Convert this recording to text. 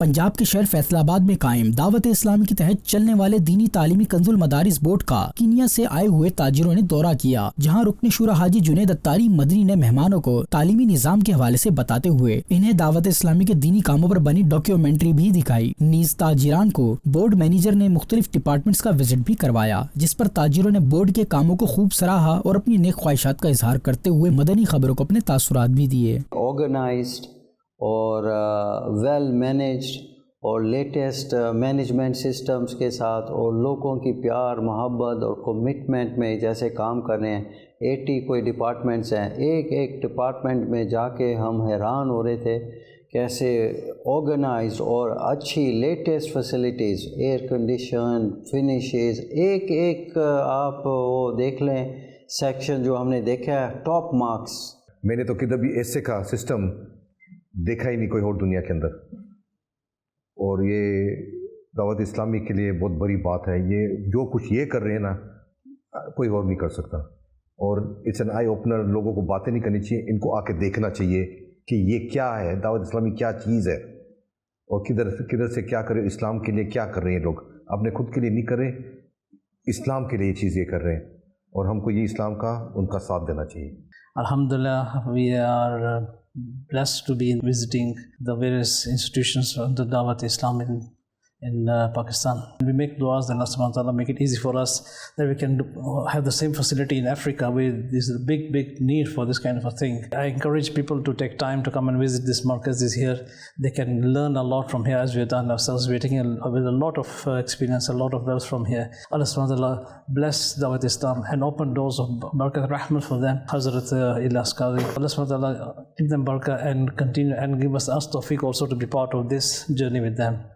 पंजाब के शहर फैसलाबाद में कायम दावत-ए-इस्लामी के तहत चलने वाले दीनी तालीमी कंजुल-मदारिस बोर्ड का किनिया से आए हुए ताजिरों ने दौरा किया, जहां रुकन शुरा हाजी जुनैद अत्तारी मदनी ने मेहमानों को तालीमी निजाम के हवाले से बताते हुए इन्हें दावत-ए-इस्लामी के दीनी कामों पर बनी डॉक्यूमेंट्री भी दिखाई। नीज ताजिरान को बोर्ड मैनेजर ने मुख्तलिफ डिपार्टमेंट्स का विजिट भी करवाया, जिस पर ताजिरों ने बोर्ड के कामों को खूब सराहा और अपनी नेक ख्वाहिशात का इजहार करते हुए मदनी खबरों को अपने तासुरात भी दिए। ऑर्गेनाइज्ड और वेल मैनेज्ड और लेटेस्ट मैनेजमेंट सिस्टम्स के साथ और लोगों की प्यार मोहब्बत और कमिटमेंट में जैसे काम कर रहे हैं। 80 कोई डिपार्टमेंट्स हैं, एक एक डिपार्टमेंट में जाके हम हैरान हो रहे थे कैसे ऑर्गेनाइज्ड और अच्छी latest facilities, air condition, finishes, एक एक आप वो देख लें सेक्शन जो हमने देखा है, टॉप मार्क्स। मैंने तो किधर भी ऐसे का सिस्टम देखा ही नहीं कोई और दुनिया के अंदर, और ये दावत इस्लामी के लिए बहुत बड़ी बात है। ये जो कुछ ये कर रहे हैं ना, कोई और नहीं कर सकता, और इट्स एन आई ओपनर। लोगों को बातें नहीं करनी चाहिए, इनको आके देखना चाहिए कि ये क्या है, दावत इस्लामी क्या चीज़ है और किधर से क्या करे, इस्लाम के लिए क्या कर रहे हैं लोग। अपने खुद के लिए नहीं कर रहे, इस्लाम के लिए ये चीज़ ये कर रहे हैं, और हमको ये इस्लाम का उनका साथ देना चाहिए। Alhamdulillah, we are blessed to be visiting the various institutions of the Dawat-e-Islami in Pakistan. We make du'as that Allah subhanahu wa ta'ala make it easy for us that we can have the same facility in Africa, where there's a big need for this kind of a thing. I encourage people to take time to come and visit this markaz is here. They can learn a lot from here, as we have done ourselves. We're taking with a lot of experience, a lot of wealth from here. Allah subhanahu wa ta'ala bless Dawat Islam and open doors of barakah rahmat for them. Hazrat Ilyas Qadhi, Allah subhanahu wa ta'ala give them barakah and continue and give us tawfiq also to be part of this journey with them.